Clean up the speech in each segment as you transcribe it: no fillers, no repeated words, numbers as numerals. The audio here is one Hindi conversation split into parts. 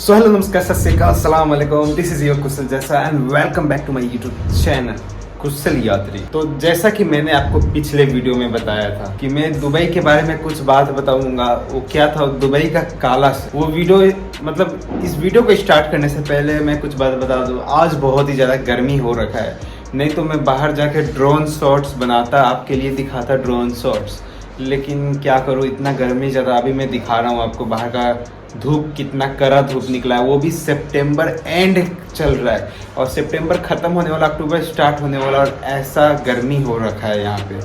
सो हेलो नमस्कार सत श्री अकाल अस्सलाम वालेकुम, दिस इज योर कुशल जैसा and welcome back to my YouTube channel Kushal Yatri. तो जैसा कि मैंने आपको पिछले वीडियो में बताया था कि मैं दुबई के बारे में कुछ बात बताऊंगा। वो क्या था, दुबई का काला वो वीडियो, मतलब इस वीडियो को स्टार्ट करने से पहले मैं कुछ बात बता दूं। आज बहुत ही ज़्यादा गर्मी हो रखा है, नहीं तो मैं बाहर जाके ड्रोन शॉट्स बनाता, आपके लिए दिखाता ड्रोन शॉट्स, लेकिन क्या करूँ, इतना गर्मी ज़्यादा। अभी मैं दिखा रहा हूँ आपको बाहर का धूप, कितना कड़ा धूप निकला है, वो भी सितंबर एंड चल रहा है और सितंबर ख़त्म होने वाला, अक्टूबर स्टार्ट होने वाला और ऐसा गर्मी हो रखा है यहाँ पे।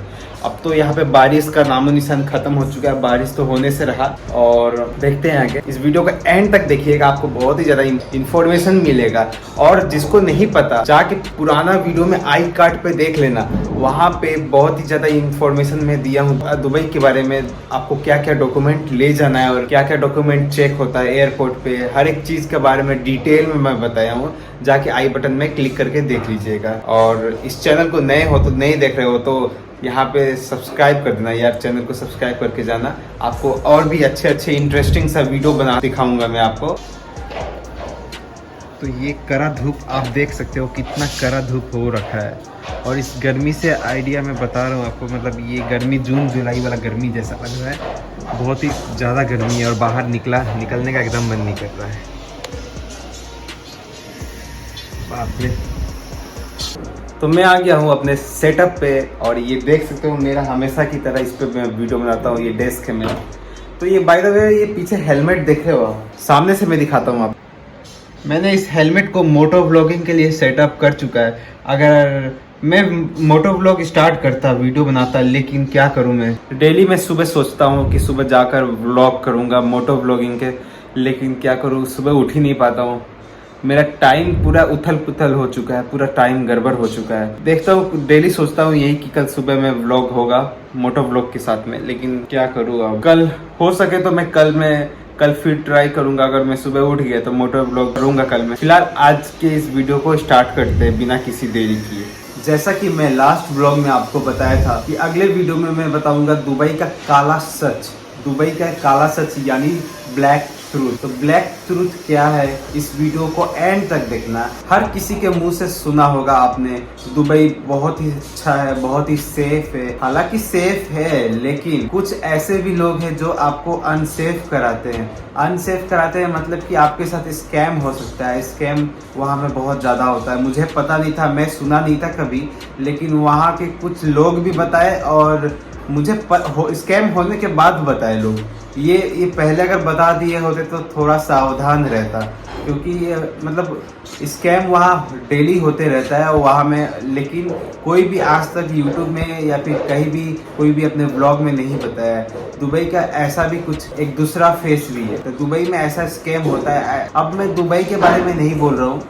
अब तो यहाँ पे बारिश का नामो निशान खत्म हो चुका है, बारिश तो होने से रहा। और देखते हैं आगे, इस वीडियो को एंड तक देखिएगा, आपको बहुत ही ज़्यादा इन्फॉर्मेशन मिलेगा। और जिसको नहीं पता, जाके पुराना वीडियो में आई कार्ड पे देख लेना, वहाँ पे बहुत ही ज़्यादा इन्फॉर्मेशन मैं दिया हूँ दुबई के बारे में। आपको क्या क्या डॉक्यूमेंट ले जाना है और क्या क्या डॉक्यूमेंट चेक होता है एयरपोर्ट पे, हर एक चीज़ के बारे में डिटेल में मैं बताया हूँ। जाके आई बटन में क्लिक करके देख लीजिएगा। और इस चैनल को नए हो तो नहीं देख रहे हो तो यहाँ पे सब्सक्राइब कर देना यार, चैनल को सब्सक्राइब करके जाना। आपको और भी अच्छे अच्छे इंटरेस्टिंग सा वीडियो बना दिखाऊंगा मैं आपको। तो ये कड़ा धूप आप देख सकते हो, कितना कड़ा धूप हो रखा है। और इस गर्मी से आइडिया मैं बता रहा हूँ आपको, मतलब ये गर्मी जून जुलाई वाला गर्मी जैसा लग रहा है, बहुत ही ज़्यादा गर्मी है और बाहर निकलने का एकदम मन नहीं कर रहा है। बाप रे। तो मैं आ गया हूँ अपने सेटअप पे और ये देख सकते हो मेरा हमेशा की तरह इस पे मैं वीडियो बनाता हूँ। ये डेस्क है मेरा। तो ये बाय द वे, ये पीछे हेलमेट देख रहे हो, सामने से मैं दिखाता हूँ आप। मैंने इस हेलमेट को मोटो व्लॉगिंग के लिए सेटअप कर चुका है। अगर मैं मोटो व्लॉग स्टार्ट करता, वीडियो बनाता, लेकिन क्या करूँ, मैं डेली मैं सुबह सोचता हूँ कि सुबह जाकर व्लॉग करूँगा मोटो व्लॉगिंग के, लेकिन क्या करूँ, सुबह उठ ही नहीं पाता हूँ। मेरा टाइम पूरा उथल पुथल हो चुका है, पूरा टाइम गड़बड़ हो चुका है। देखता हूँ, डेली सोचता हूँ यही कि कल सुबह में व्लॉग होगा मोटो व्लॉग के साथ में, लेकिन क्या करूँ अब। कल हो सके तो मैं कल फिर ट्राई करूंगा। अगर मैं सुबह उठ गया तो मोटो व्लॉग करूंगा कल मैं। फिलहाल आज के इस वीडियो को स्टार्ट करते हैं बिना किसी देरी किए। जैसा कि मैं लास्ट व्लॉग में आपको बताया था कि अगले वीडियो में मैं बताऊंगा दुबई का काला सच। दुबई का काला सच यानी ब्लैक ट्रूथ। तो ब्लैक ट्रूथ क्या है, इस वीडियो को एंड तक देखना। हर किसी के मुंह से सुना होगा आपने, दुबई बहुत ही अच्छा है, बहुत ही सेफ है। हालांकि सेफ है, लेकिन कुछ ऐसे भी लोग हैं जो आपको अनसेफ कराते हैं। अनसेफ कराते हैं मतलब कि आपके साथ स्कैम हो सकता है। स्कैम वहाँ में बहुत ज़्यादा होता है। मुझे पता नहीं था, मैं सुना नहीं था कभी, लेकिन वहाँ के कुछ लोग भी बताए और मुझे स्कैम होने के बाद बताए लोग। ये पहले अगर बता दिए होते तो थोड़ा सावधान रहता, क्योंकि ये मतलब स्कैम वहाँ डेली होते रहता है वहाँ में। लेकिन कोई भी आज तक यूट्यूब में या फिर कहीं भी कोई भी अपने ब्लॉग में नहीं बताया। दुबई का ऐसा भी कुछ एक दूसरा फेस भी है। तो दुबई में ऐसा स्कैम होता है। अब मैं दुबई के बारे में नहीं बोल रहा हूँ,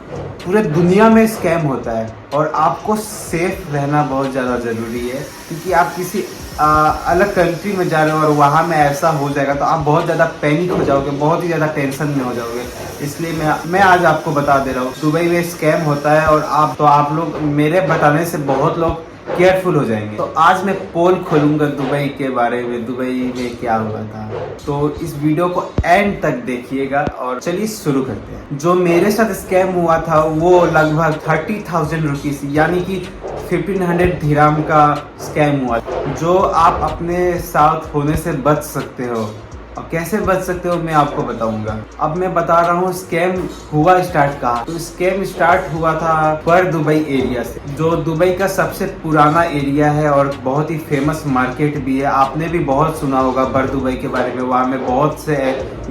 पूरे दुनिया में स्कैम होता है और आपको सेफ रहना बहुत ज़्यादा ज़रूरी है। क्योंकि आप किसी अलग कंट्री में जा रहे हो और वहाँ में ऐसा हो जाएगा तो आप बहुत ज़्यादा पैनिक हो जाओगे, बहुत ही ज़्यादा टेंशन में हो जाओगे। इसलिए मैं आज आपको बता दे रहा हूँ, दुबई में स्कैम होता है और आप लोग मेरे बताने से बहुत लोग केयरफुल हो जाएंगे। तो आज मैं पोल खोलूंगा दुबई के बारे में, दुबई में क्या हुआ था। तो इस वीडियो को एंड तक देखिएगा और चलिए शुरू करते हैं। जो मेरे साथ स्कैम हुआ था वो लगभग 30,000 रुपीज़ यानी कि 1500 दिरहम का स्कैम हुआ, जो आप अपने साथ होने से बच सकते हो। और कैसे बच सकते हो मैं आपको बताऊंगा। अब मैं बता रहा हूँ स्कैम हुआ स्टार्ट कहाँ। तो स्कैम स्टार्ट हुआ था बर दुबई एरिया से, जो दुबई का सबसे पुराना एरिया है और बहुत ही फेमस मार्केट भी है। आपने भी बहुत सुना होगा बर दुबई के बारे में। वहाँ में बहुत से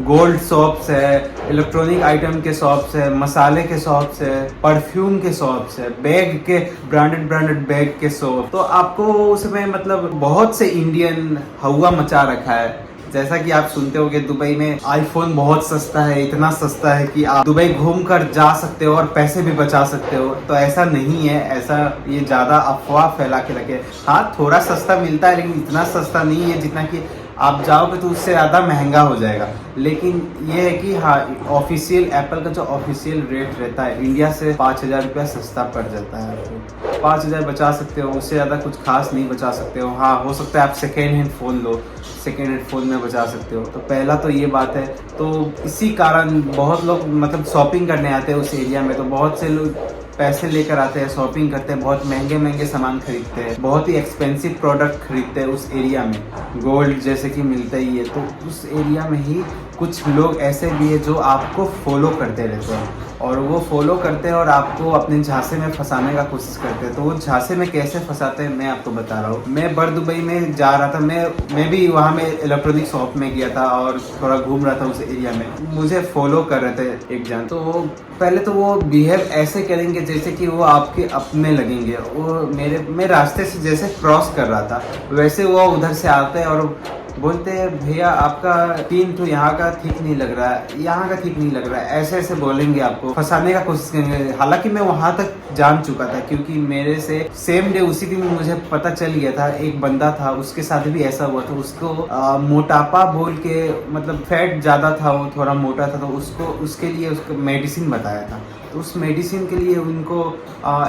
गोल्ड शॉप्स है, इलेक्ट्रॉनिक आइटम के शॉप्स है, मसाले के शॉप्स है, परफ्यूम के शॉप्स है, बैग के ब्रांडेड बैग के शॉप। तो आपको उसमें मतलब बहुत से इंडियन हवा मचा रखा है। जैसा कि आप सुनते हो कि दुबई में आईफोन बहुत सस्ता है, इतना सस्ता है कि आप दुबई घूमकर जा सकते हो और पैसे भी बचा सकते हो। तो ऐसा नहीं है, ऐसा ये ज़्यादा अफवाह फैला के रखे। हाँ, थोड़ा सस्ता मिलता है लेकिन इतना सस्ता नहीं है जितना कि आप जाओगे तो उससे ज़्यादा महंगा हो जाएगा। लेकिन ये है कि हाँ, ऑफिशियल एप्पल का जो ऑफिशियल रेट रहता है इंडिया से 5,000 रुपया सस्ता पड़ जाता है। आपको 5,000 बचा सकते हो, उससे ज़्यादा कुछ खास नहीं बचा सकते हो। हाँ, हो सकता है आप सेकेंड हैंड फ़ोन लो, सेकेंड हैंड फ़ोन में बचा सकते हो। तो पहला तो ये बात है। तो इसी कारण बहुत लोग मतलब शॉपिंग करने आते हैं उस एरिया में। तो बहुत से लोग पैसे लेकर आते हैं, शॉपिंग करते हैं, बहुत महंगे महंगे सामान खरीदते हैं, बहुत ही एक्सपेंसिव प्रोडक्ट खरीदते हैं उस एरिया में। गोल्ड जैसे कि मिलता ही है, तो उस एरिया में ही कुछ लोग ऐसे भी है जो आपको फॉलो करते रहते हैं, और वो फॉलो करते हैं और आपको अपने झांसे में फंसाने का कोशिश करते हैं। तो वो झांसे में कैसे फंसाते हैं मैं आपको बता रहा हूँ। मैं बर दुबई में जा रहा था, मैं भी वहाँ में इलेक्ट्रॉनिक शॉप में गया था और थोड़ा घूम रहा था उस एरिया में। मुझे फॉलो कर रहे थे एक जन। तो पहले तो वो बिहेव ऐसे करेंगे जैसे कि वो आपके अपने लगेंगे। वो मैं रास्ते से जैसे क्रॉस कर रहा था वैसे वो उधर से आते हैं और बोलते हैं भैया आपका तीन तो यहाँ का ठीक नहीं लग रहा है, यहाँ का ठीक नहीं लग रहा है, ऐसे ऐसे बोलेंगे, आपको फंसाने का कोशिश करेंगे। हालांकि मैं वहां तक जान चुका था क्योंकि मेरे से सेम डे उसी दिन मुझे पता चल गया था। एक बंदा था उसके साथ भी ऐसा हुआ था। उसको मोटापा बोल के, मतलब फैट ज्यादा था, वो थोड़ा मोटा था, तो उसके लिए उसको मेडिसिन बताया था। तो उस मेडिसिन के लिए उनको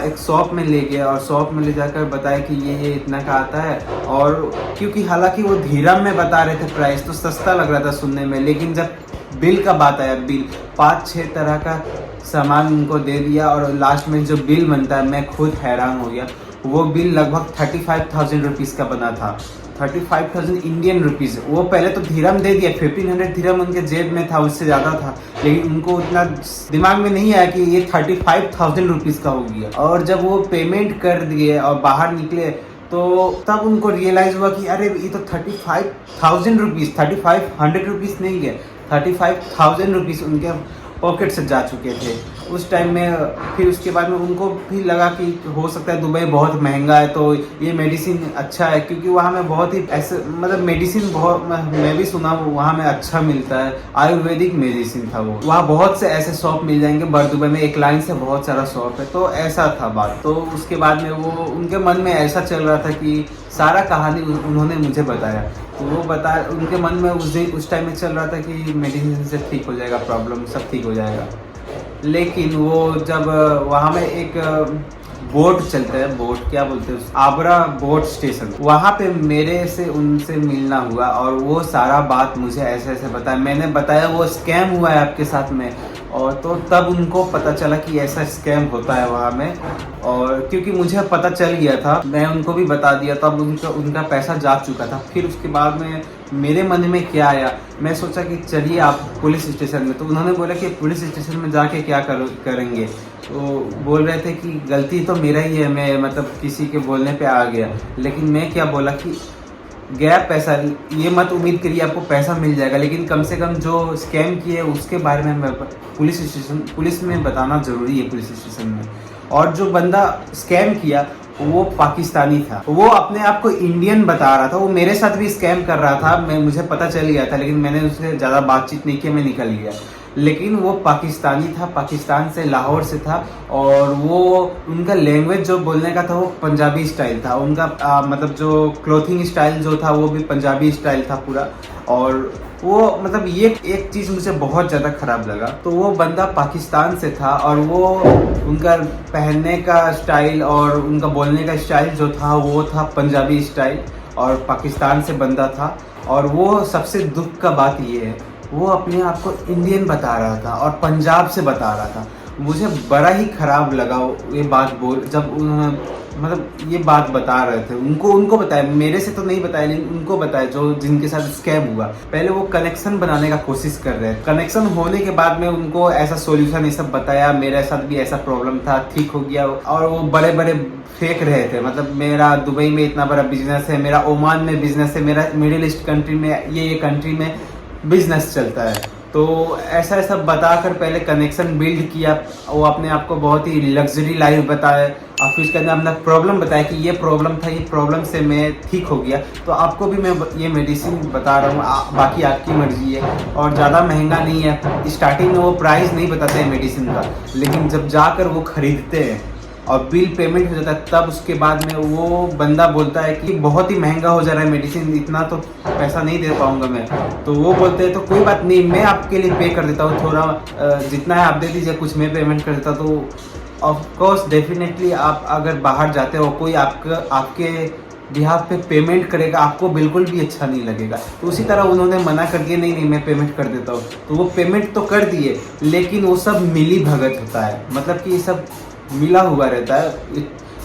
एक शॉप में ले गया और शॉप में ले जाकर बताया कि ये इतना का आता है। और क्योंकि हालांकि वो धीरम में बता रहे थे प्राइस, तो सस्ता लग रहा था सुनने में, लेकिन जब बिल का बात आया, बिल 5-6 तरह का सामान उनको दे दिया और लास्ट में जो बिल बनता है मैं खुद हैरान हो गया। वो बिल लगभग 35,000 रुपीज़ का बना था। 35,000 इंडियन रुपीज़। वो पहले तो धीरम दे दिया, 1500 धीरम उनके जेब में था, उससे ज़्यादा था, लेकिन उनको उतना दिमाग में नहीं आया कि ये 35,000 रुपीज़ का हो गया। और जब वो पेमेंट कर दिए और बाहर निकले तो तब उनको रियलाइज़ हुआ कि अरे ये तो 35,000 रुपीज़, 3500 रुपीज़ नहीं है, 35,000 रुपीज़ उनके पॉकेट से जा चुके थे उस टाइम में। फिर उसके बाद में उनको भी लगा कि हो सकता है दुबई बहुत महंगा है तो ये मेडिसिन अच्छा है, क्योंकि वहाँ में बहुत ही ऐसे मतलब मेडिसिन बहुत, मैं भी सुना वहाँ में अच्छा मिलता है, आयुर्वेदिक मेडिसिन था वो। वहाँ बहुत से ऐसे शॉप मिल जाएंगे बर दुबई में, एक लाइन से बहुत सारा शॉप है। तो ऐसा था बात। तो उसके बाद में वो उनके मन में ऐसा चल रहा था कि सारा कहानी उन्होंने मुझे बताया। तो वो उनके मन में उस टाइम में चल रहा था कि मेडिसिन से ठीक हो जाएगा, प्रॉब्लम सब ठीक हो जाएगा। लेकिन वो जब वहाँ में एक बोट चलता है, बोट क्या बोलते हैं, आबरा बोट स्टेशन, वहाँ पे मेरे से उनसे मिलना हुआ और वो सारा बात मुझे ऐसे ऐसे बताया। मैंने बताया वो स्कैम हुआ है आपके साथ में, और तो तब उनको पता चला कि ऐसा स्कैम होता है वहाँ में। और क्योंकि मुझे पता चल गया था, मैं उनको भी बता दिया, तब उनका पैसा जा चुका था। फिर उसके बाद में मेरे मन में क्या आया, मैं सोचा कि चलिए आप पुलिस स्टेशन में। तो उन्होंने बोला कि पुलिस स्टेशन में जाके क्या करेंगे। तो बोल रहे थे कि गलती तो मेरा ही है, मैं मतलब किसी के बोलने पे आ गया। लेकिन मैं क्या बोला कि गया पैसा, ये मत उम्मीद करिए आपको पैसा मिल जाएगा, लेकिन कम से कम जो स्कैम किए उसके बारे में मैं पुलिस में बताना ज़रूरी है, पुलिस स्टेशन में। और जो बंदा स्कैम किया वो पाकिस्तानी था, वो अपने आप को इंडियन बता रहा था। वो मेरे साथ भी स्कैम कर रहा था, मुझे पता चल गया था, लेकिन मैंने उससे ज़्यादा बातचीत नहीं की, मैं निकल गया। लेकिन वो पाकिस्तानी था, पाकिस्तान से, लाहौर से था। और वो उनका लैंग्वेज जो बोलने का था वो पंजाबी स्टाइल था उनका, मतलब जो क्लोथिंग स्टाइल जो था वो भी पंजाबी स्टाइल था पूरा। और वो मतलब ये एक चीज़ मुझे बहुत ज़्यादा ख़राब लगा। तो वो बंदा पाकिस्तान से था और वो उनका पहनने का स्टाइल और उनका बोलने का स्टाइल जो था वो था पंजाबी स्टाइल, और पाकिस्तान से बंदा था। और वो सबसे दुख का बात ये है, वो अपने आप को इंडियन बता रहा था और पंजाब से बता रहा था। मुझे बड़ा ही ख़राब लगा ये बात जब मतलब ये बात बता रहे थे। उनको बताया, मेरे से तो नहीं बताया, लेकिन उनको बताया जो जिनके साथ स्कैम हुआ। पहले वो कनेक्शन बनाने का कोशिश कर रहे हैं, कनेक्शन होने के बाद में उनको ऐसा सॉल्यूशन ये सब बताया, मेरे साथ भी ऐसा प्रॉब्लम था, ठीक हो गया। और वो बड़े बड़े फेंक रहे थे, मतलब मेरा दुबई में इतना बड़ा बिजनेस है, मेरा ओमान में बिजनेस है, मेरा मिडिल ईस्ट कंट्री में ये कंट्री में बिजनेस चलता है। तो ऐसा बताकर पहले कनेक्शन बिल्ड किया। वो अपने आप को बहुत ही लग्जरी लाइफ बताया, और फिर उसके अंदर अपना प्रॉब्लम बताया कि ये प्रॉब्लम था, ये प्रॉब्लम से मैं ठीक हो गया। तो आपको भी मैं ये मेडिसिन बता रहा हूँ, बाकी आपकी मर्जी है। और ज़्यादा महंगा नहीं है, स्टार्टिंग में वो प्राइस नहीं बताते हैं मेडिसिन का, लेकिन जब जाकर वो खरीदते हैं और बिल पेमेंट हो जाता है, तब उसके बाद में वो बंदा बोलता है कि बहुत ही महंगा हो जा रहा है मेडिसिन, इतना तो पैसा नहीं दे पाऊंगा मैं। तो वो बोलते हैं तो कोई बात नहीं, मैं आपके लिए पे कर देता हूँ, थोड़ा जितना है आप दे दीजिए, कुछ मैं पेमेंट कर देता। तो ऑफकोर्स डेफिनेटली आप अगर बाहर जाते हो, कोई आपके बिहाफ पे पेमेंट करेगा, आपको बिल्कुल भी अच्छा नहीं लगेगा। तो उसी तरह उन्होंने मना कर दिया, नहीं नहीं मैं पेमेंट कर देता हूँ। तो वो पेमेंट तो कर दिए, लेकिन वो सब मिली भगत होता है, मतलब कि ये सब मिला हुआ रहता है।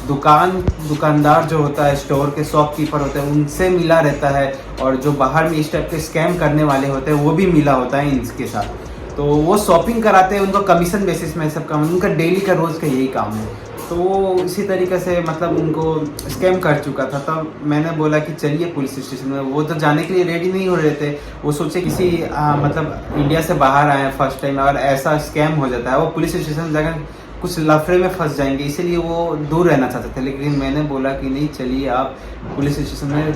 दुकानदार जो होता है, स्टोर के शॉपकीपर होते हैं, उनसे मिला रहता है, और जो बाहर में इस टाइप के स्कैम करने वाले होते हैं वो भी मिला होता है इनके साथ। तो वो शॉपिंग कराते हैं, उनको कमीशन बेसिस में सब काम, उनका डेली का रोज़ का यही काम है। तो वो इसी तरीके से मतलब उनको स्कैम कर चुका था। तब मैंने बोला कि चलिए पुलिस स्टेशन में। वो तो जाने के लिए रेडी नहीं हो रहे थे, वो सोचे किसी मतलब इंडिया से बाहर आए फर्स्ट टाइम और ऐसा स्कैम हो जाता है, वो पुलिस स्टेशन जाकर कुछ लफड़े में फंस जाएंगे, इसीलिए वो दूर रहना चाहते थे। लेकिन मैंने बोला कि नहीं, चलिए आप पुलिस स्टेशन में,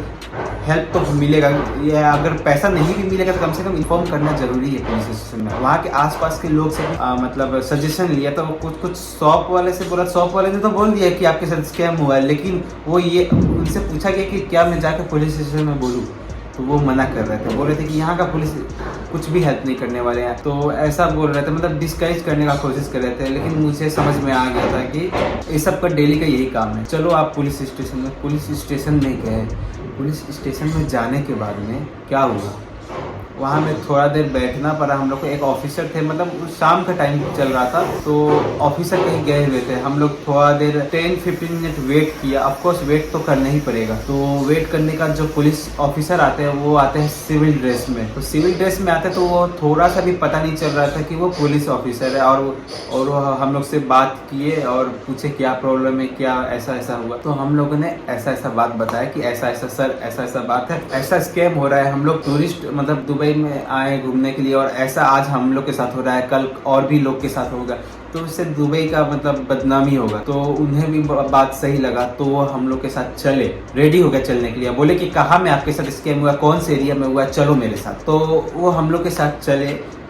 हेल्प तो मिलेगा, या अगर पैसा नहीं भी मिलेगा तो कम से कम इन्फॉर्म करना जरूरी है पुलिस स्टेशन में। वहाँ के आसपास के लोग से मतलब सजेशन लिया, तो कुछ शॉप वाले से बोला, शॉप वाले ने तो बोल दिया कि आपके साथ स्कैम हुआ है, लेकिन वो ये उनसे पूछा गया कि क्या मैं जाकर पुलिस स्टेशन में बोलूँ, तो वो मना कर रहे थे, बोल रहे थे कि यहाँ का पुलिस कुछ भी हेल्प नहीं करने वाले हैं। तो ऐसा बोल रहे थे, मतलब डिस्करेज करने का कोशिश कर रहे थे। लेकिन मुझे समझ में आ गया था कि ये सब का डेली का यही काम है। चलो आप पुलिस स्टेशन में गए। पुलिस स्टेशन में जाने के बाद में क्या हुआ, वहाँ में थोड़ा देर बैठना पड़ा हम लोग को। एक ऑफिसर थे, मतलब शाम का टाइम चल रहा था, तो ऑफिसर कहीं गए हुए थे। हम लोग थोड़ा देर 10-15 मिनट वेट किया। ऑफकोर्स वेट तो करना ही पड़ेगा। तो वेट करने का जो पुलिस ऑफिसर आते हैं, वो आते हैं सिविल ड्रेस में। तो सिविल ड्रेस में आते तो वो थोड़ा सा भी पता नहीं चल रहा था कि वो पुलिस ऑफिसर है। और हम लोग से बात किए और पूछे क्या प्रॉब्लम है, क्या ऐसा हुआ। तो हम लोगों ने ऐसा बात बताया कि ऐसा सर, ऐसा बात है, ऐसा स्कैम हो रहा है। हम लोग टूरिस्ट मतलब दुबई में आए घूमने के लिए, और ऐसा आज हम लोग के साथ हो रहा है, कल और भी लोग के साथ होगा, तो इससे दुबई का मतलब बदनामी होगा। तो उन्हें भी बात सही लगा, तो वो हम लोग के साथ चले, रेडी हो गए चलने के लिए। बोले कि कहाँ में आपके साथ स्कैम हुआ, कौन से एरिया में हुआ, चलो मेरे साथ। तो वो हम लोग के साथ चले।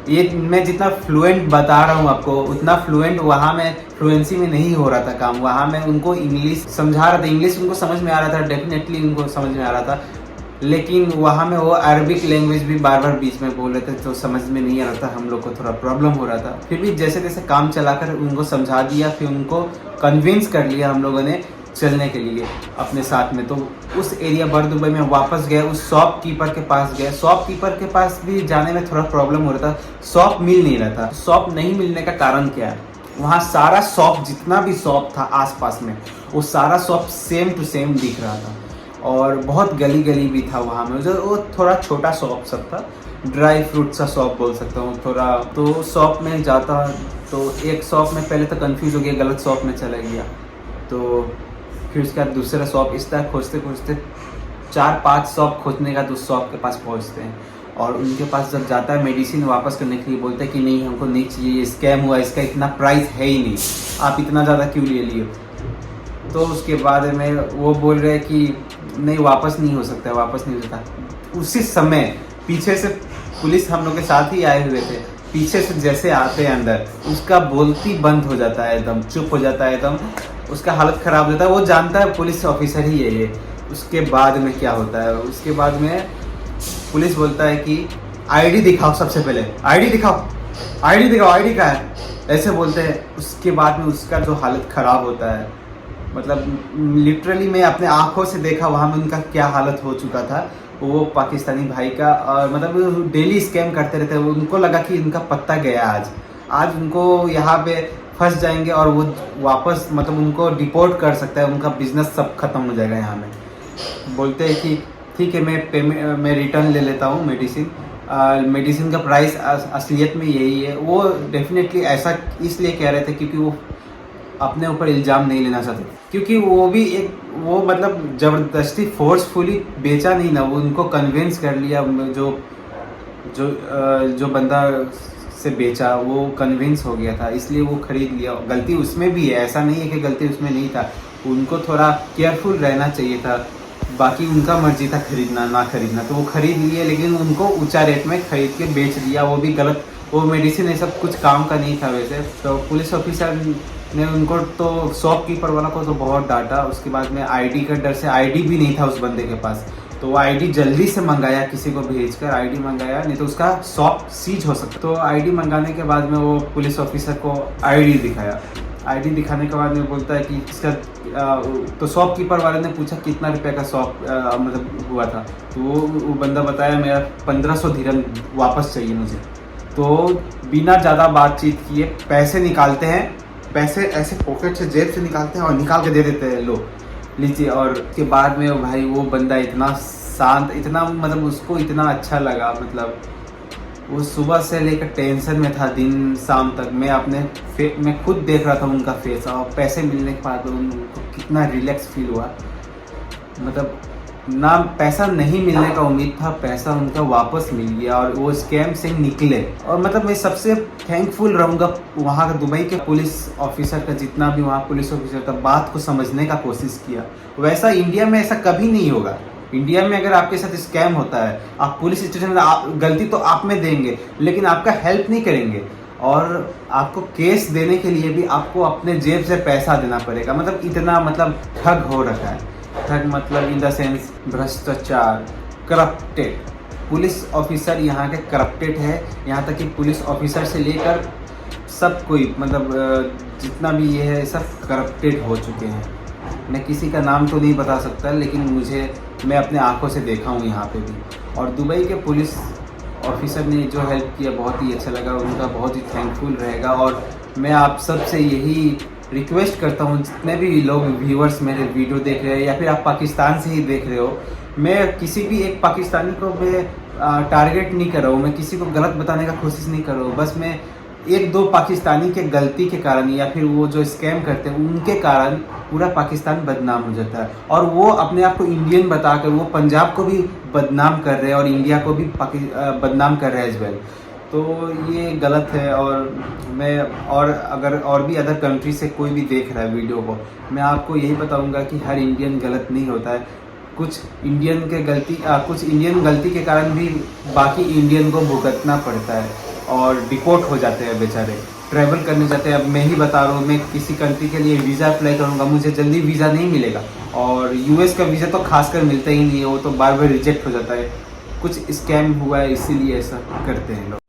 ये मैं जितना फ्लुएंट बता रहा हूँ आपको, उतना फ्लुएंट वहाँ में फ्लुएंसी में नहीं हो रहा था काम। वहाँ में उनको इंग्लिश समझा रहा था, इंग्लिश उनको समझ में आ रहा था, डेफिनेटली उनको समझ में आ रहा था। लेकिन वहाँ में वो अरबिक लैंग्वेज भी बार बार बीच में बोल रहे थे, तो समझ में नहीं आ रहा था, हम लोग को थोड़ा प्रॉब्लम हो रहा था। फिर भी जैसे तैसे काम चलाकर उनको समझा दिया, फिर उनको कन्विंस कर लिया हम लोगों ने चलने के लिए अपने साथ में। तो उस एरिया बर दुबई में वापस गए, उस शॉपकीपर के पास गए। शॉपकीपर के पास भी जाने में थोड़ा प्रॉब्लम हो रहा था, शॉप मिल नहीं रहा था। शॉप नहीं मिलने का कारण क्या है, वहाँ सारा शॉप, जितना भी शॉप था आसपास में, वो सारा शॉप सेम टू सेम दिख रहा था। और बहुत गली भी था वहाँ में, जो वो थोड़ा छोटा शॉप सब था, ड्राई फ्रूट सा शॉप बोल सकता हूँ थोड़ा। तो शॉप में जाता, तो एक शॉप में पहले तो कंफ्यूज हो गया, गलत शॉप में चला गया। तो फिर उसके बाद दूसरा शॉप, इस तरह खोजते 4-5 शॉप खोजने का, उस शॉप के पास पहुँचते हैं। और उनके पास जब जाता है मेडिसिन वापस करने के लिए, बोलते हैं कि नहीं हमको नहीं चाहिए, ये स्कैम हुआ, इसका इतना प्राइस है ही नहीं, आप इतना ज़्यादा क्यों ले लिए। तो उसके बाद में वो बोल रहे हैं कि नहीं वापस नहीं हो सकता, वापस नहीं हो सकता। उसी समय पीछे से पुलिस हम लोग के साथ ही आए हुए थे, पीछे से जैसे आते हैं अंदर, उसका बोलती बंद हो जाता है, एकदम चुप हो जाता है, एकदम उसका हालत ख़राब हो जाता है। वो जानता है पुलिस ऑफिसर ही है ये। उसके बाद में क्या होता है, उसके बाद में पुलिस बोलता है कि आईडी दिखाओ, सबसे पहले आईडी दिखाओ, आईडी का है, ऐसे बोलते हैं। उसके बाद में उसका जो हालत ख़राब होता है, मतलब लिटरली मैं अपने आंखों से देखा वहाँ में उनका क्या हालत हो चुका था। वो पाकिस्तानी भाई का, और मतलब डेली स्कैम करते रहते हैं। उनको लगा कि उनका पत्ता गया, आज उनको यहाँ पे फंस जाएंगे और वो वापस मतलब उनको डिपोर्ट कर सकता है, उनका बिजनेस सब खत्म हो जाएगा यहाँ में। बोलते हैं कि ठीक है मैं रिटर्न ले लेता हूँ मेडिसिन का प्राइस असलियत में यही है। वो डेफिनेटली ऐसा इसलिए कह रहे थे क्योंकि वो अपने ऊपर इल्ज़ाम नहीं लेना चाहते, क्योंकि वो मतलब ज़बरदस्ती फोर्सफुली बेचा नहीं ना, वो उनको कन्विंस कर लिया। जो बंदा से बेचा वो कन्विंस हो गया था, इसलिए वो खरीद लिया। गलती उसमें भी है, ऐसा नहीं है कि गलती उसमें नहीं था, उनको थोड़ा केयरफुल रहना चाहिए था। बाकी उनका मर्जी था खरीदना ना खरीदना, तो वो खरीद लिए, लेकिन उनको ऊंचा रेट में खरीद के बेच दिया, वो भी गलत। वो मेडिसिन ये सब कुछ काम का नहीं था वैसे। तो पुलिस ऑफिसर ने उनको तो शॉपकीपर वाला को तो बहुत डांटा। उसके बाद में आईडी का डर से, आईडी भी नहीं था उस बंदे के पास, तो वो आईडी जल्दी से मंगाया, किसी को भेजकर आईडी मंगाया, नहीं तो उसका शॉप सीज हो सकता। तो आईडी मंगाने के बाद में वो पुलिस ऑफिसर को आईडी दिखाया। आईडी दिखाने के बाद में बोलता है कि इसका तो शॉपकीपर वाले ने पूछा कितना रुपए का शॉप मतलब हुआ था, तो वो बंदा बताया मेरा 1500 दिरहम वापस चाहिए मुझे। तो बिना ज़्यादा बातचीत किए पैसे निकालते हैं, पैसे ऐसे पॉकेट से, जेब से निकालते हैं और निकाल के दे देते हैं, लो लीजिए। और उसके बाद में भाई वो बंदा इतना शांत, इतना मतलब उसको इतना अच्छा लगा, मतलब वो सुबह से लेकर टेंशन में था दिन शाम तक। मैं खुद देख रहा था उनका फेस, और पैसे मिलने के बाद उनको कितना रिलैक्स फील हुआ। मतलब ना पैसा नहीं मिलने का उम्मीद था, पैसा उनका वापस मिल गया और वो स्कैम से निकले। और मतलब मैं सबसे थैंकफुल रहूँगा वहाँ का दुबई के पुलिस ऑफिसर का, जितना भी वहाँ पुलिस ऑफिसर था, बात को समझने का कोशिश किया। वैसा इंडिया में ऐसा कभी नहीं होगा। इंडिया में अगर आपके साथ स्कैम होता है, आप पुलिस स्टेशन में, गलती तो आप में देंगे लेकिन आपका हेल्प नहीं करेंगे, और आपको केस देने के लिए भी आपको अपने जेब से पैसा देना पड़ेगा। मतलब इतना मतलब ठग हो रखा है। ठग मतलब इन द सेंस भ्रष्टाचार, करप्टेड। पुलिस ऑफिसर यहाँ के करप्टेड है, यहाँ तक कि पुलिस ऑफिसर से लेकर सब कोई, मतलब जितना भी ये है सब करप्टेड हो चुके हैं। मैं किसी का नाम तो नहीं बता सकता, लेकिन मैं अपने आंखों से देखा हूँ यहाँ पे भी। और दुबई के पुलिस ऑफिसर ने जो हेल्प किया बहुत ही अच्छा लगा, उनका बहुत ही थैंकफुल रहेगा। और मैं आप सब से यही रिक्वेस्ट करता हूँ, जितने भी लोग व्यूअर्स मेरे वीडियो देख रहे हैं या फिर आप पाकिस्तान से ही देख रहे हो, मैं किसी भी एक पाकिस्तानी को मैं टारगेट नहीं कर रहा हूँ, मैं किसी को गलत बताने का कोशिश नहीं कर रहा हूँ। बस मैं एक दो पाकिस्तानी के गलती के कारण या फिर वो जो स्कैम करते हैं उनके कारण पूरा पाकिस्तान बदनाम हो जाता है, और वो अपने आप को इंडियन बताकर वो पंजाब को भी बदनाम कर रहे हैं और इंडिया को भी बदनाम कर रहे हैं एज वेल। तो ये गलत है। और अगर और भी अदर कंट्री से कोई भी देख रहा है वीडियो को, मैं आपको यही बताऊंगा कि हर इंडियन गलत नहीं होता है। कुछ इंडियन गलती के कारण भी बाकी इंडियन को भुगतना पड़ता है और डिपोर्ट हो जाते हैं बेचारे, ट्रैवल करने जाते हैं। अब मैं ही बता रहा हूँ, मैं किसी कंट्री के लिए वीज़ा अप्लाई करूँगा, मुझे जल्दी वीज़ा नहीं मिलेगा, और यूएस का वीज़ा तो खासकर मिलता ही नहीं है, वो तो बार बार रिजेक्ट हो जाता है। कुछ स्कैम हुआ है इसीलिए ऐसा करते हैं लोग।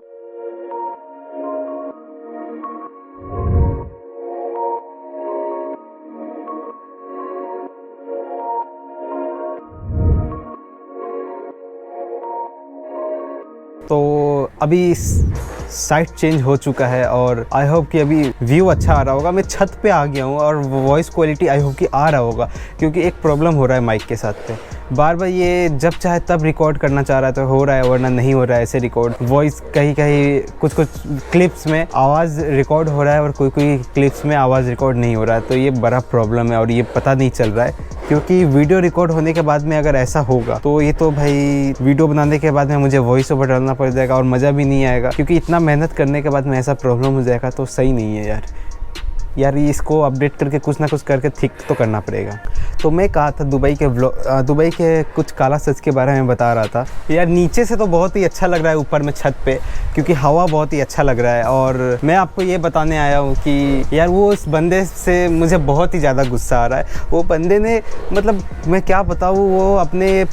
तो अभी साइट चेंज हो चुका है और आई होप कि अभी व्यू अच्छा आ रहा होगा। मैं छत पे आ गया हूँ और वॉइस क्वालिटी आई होप कि आ रहा होगा, क्योंकि एक प्रॉब्लम हो रहा है माइक के साथ पे। बार बार ये जब चाहे तब रिकॉर्ड करना चाह रहा है तो हो रहा है, वरना नहीं हो रहा है ऐसे रिकॉर्ड। वॉइस कहीं कुछ क्लिप्स में आवाज़ रिकॉर्ड हो रहा है और कोई क्लिप्स में आवाज़ रिकॉर्ड नहीं हो रहा है। तो ये बड़ा प्रॉब्लम है और ये पता नहीं चल रहा है, क्योंकि वीडियो रिकॉर्ड होने के बाद में अगर ऐसा होगा तो ये तो भाई वीडियो बनाने के बाद में मुझे वॉइस ओवर डालना पड़ जाएगा और मज़ा भी नहीं आएगा, क्योंकि इतना मेहनत करने के बाद में ऐसा प्रॉब्लम हो जाएगा तो सही नहीं है यार। इसको अपडेट करके कुछ ना कुछ करके ठीक तो करना पड़ेगा। तो मैं कहा था दुबई के कुछ काला सच के बारे में बता रहा था यार। नीचे से तो बहुत ही अच्छा लग रहा है ऊपर में छत पे, क्योंकि हवा बहुत ही अच्छा लग रहा है। और मैं आपको ये बताने आया हूँ कि यार वो उस बंदे से मुझे बहुत ही ज़्यादा गुस्सा आ रहा है। वो बंदे ने, मतलब मैं क्या बताऊँ, वो अपने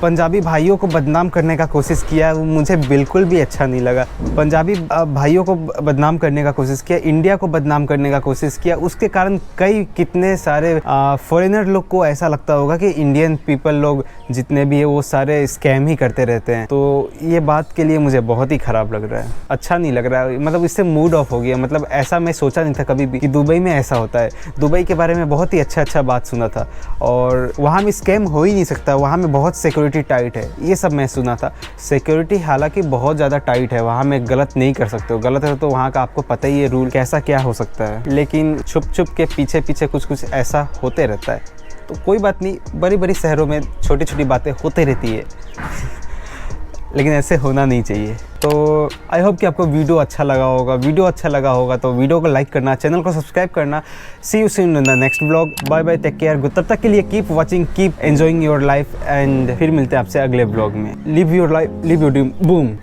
पंजाबी भाइयों को बदनाम करने का कोशिश किया, वो मुझे बिल्कुल भी अच्छा नहीं लगा। पंजाबी भाइयों को बदनाम करने का कोशिश किया, इंडिया को बदनाम करने का कोशिश किया। उसके कारण कितने सारे फॉरेनर लोग को ऐसा लगता होगा कि इंडियन पीपल लोग जितने भी है वो सारे स्कैम ही करते रहते हैं। तो ये बात के लिए मुझे बहुत ही ख़राब लग रहा है, अच्छा नहीं लग रहा है। मतलब इससे मूड ऑफ हो गया। मतलब ऐसा मैं सोचा नहीं था कभी भी कि दुबई में ऐसा होता है। दुबई के बारे में बहुत ही अच्छा बात सुना था, और वहाँ में स्कैम हो ही नहीं सकता। वहाँ में बहुत सिक्योरिटी टाइट है, ये सब मैं सुना था। सिक्योरिटी हालांकि बहुत ज़्यादा टाइट है, वहाँ में गलत नहीं कर सकते हो। गलत है तो वहाँ का आपको पता ही है रूल कैसा क्या हो सकता है, लेकिन छुप के पीछे कुछ ऐसा होते रहता है। तो कोई बात नहीं, बड़ी शहरों में छोटी बातें होते रहती है लेकिन ऐसे होना नहीं चाहिए। तो आई होप कि आपको वीडियो अच्छा लगा होगा। तो वीडियो को लाइक करना, चैनल को सब्सक्राइब करना। See you soon in the next blog. Bye bye, take care, good. तब तक के लिए keep watching, keep enjoying your life, and फिर मिलते हैं आपसे अगले ब्लॉग में। Live your life, live your dream, boom.